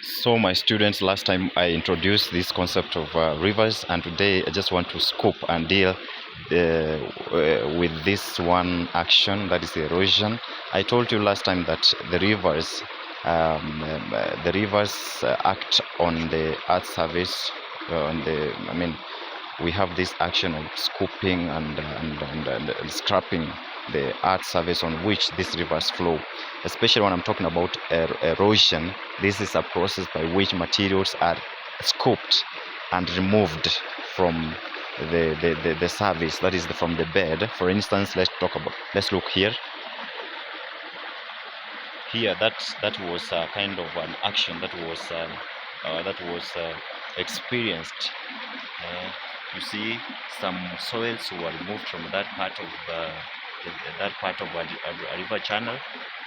So my students, last time I introduced this concept of rivers, and today I just want to scoop and deal with this one action, that is erosion. I told you last time that the rivers act on the earth surface. We have this action of scooping and scrapping the earth surface on which these rivers flow. Especially when I'm talking about erosion, this is a process by which materials are scooped and removed from the surface, that is from the bed. For instance, let's look here. Here, that was kind of an action that was experienced. You see, some soils were removed from that part of a river channel,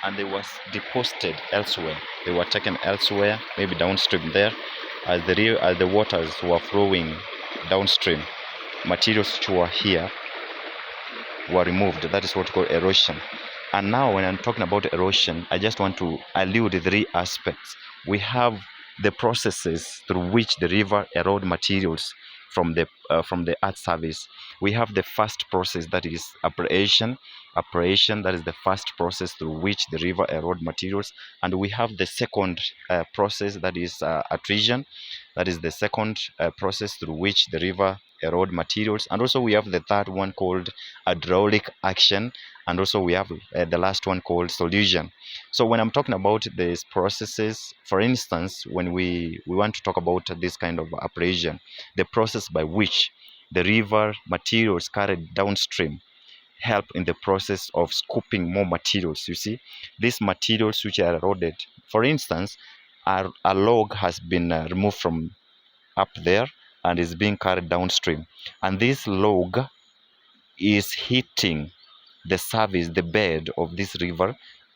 and they was deposited elsewhere. They were taken elsewhere, maybe downstream there, as the waters were flowing downstream. Materials which were here were removed. That is what we call erosion. And now, when I'm talking about erosion, I just want to allude to three aspects. We have the processes through which the river erode materials from the earth surface. We have the first process, that is abrasion. That is the first process through which the river erode materials, and we have the second process, that is attrition. That is the second process through which the river erode materials, and also we have the third one called hydraulic action, and also we have the last one called solution. So when I'm talking about these processes, for instance, when we want to talk about this kind of abrasion, the process by which the river materials carried downstream help in the process of scooping more materials. You see, these materials which are eroded, for instance, a log has been removed from up there and is being carried downstream, and this log is hitting the surface, the bed of this river,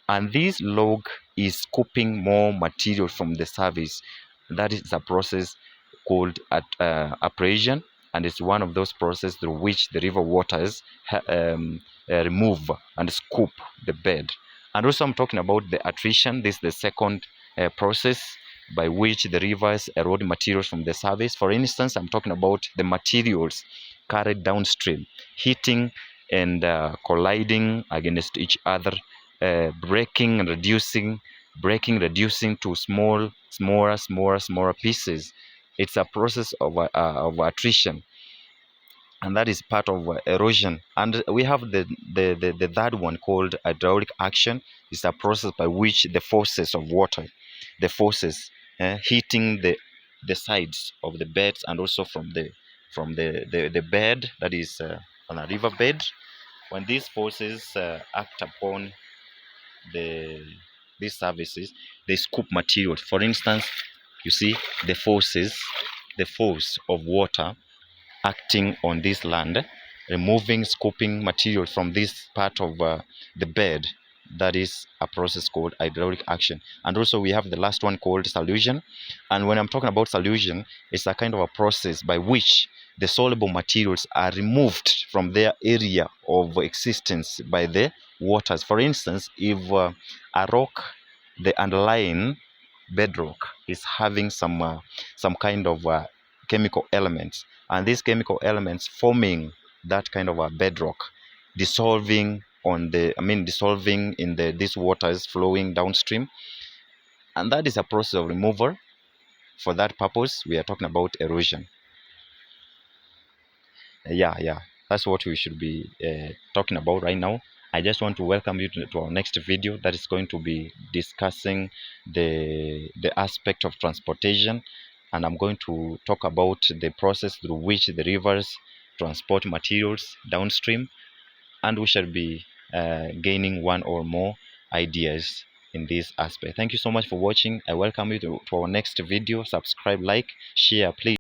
and this log is scooping more material from the surface. That is a process called abrasion, and it's one of those processes through which the river waters remove and scoop the bed. And also I'm talking about the attrition. This is the second process by which the rivers erode materials from the surface. For instance, I'm talking about the materials carried downstream, hitting and colliding against each other, breaking, reducing to smaller pieces. It's a process of attrition, and that is part of erosion. And we have the third one called hydraulic action. It's a process by which the forces of water, the forces hitting the sides of the beds, and also from the bed, that is on a river bed. When these forces act upon the these services, they scoop materials. For instance, you see the force of water acting on this land, removing, scooping material from this part of the bed. That is a process called hydraulic action. And also we have the last one called solution. And when I'm talking about solution, it's a kind of a process by which the soluble materials are removed from their area of existence by the waters. For instance, if a rock, the underlying bedrock, is having some kind of chemical elements, and these chemical elements forming that kind of a bedrock, dissolving dissolving in these waters flowing downstream, and that is a process of removal. For that purpose, we are talking about erosion. Yeah, that's what we should be talking about right now. I just want to welcome you to our next video that is going to be discussing the aspect of transportation, and I'm going to talk about the process through which the rivers transport materials downstream, and we shall be gaining one or more ideas in this aspect. Thank you so much for watching. I welcome you to our next video. Subscribe, like, share, please.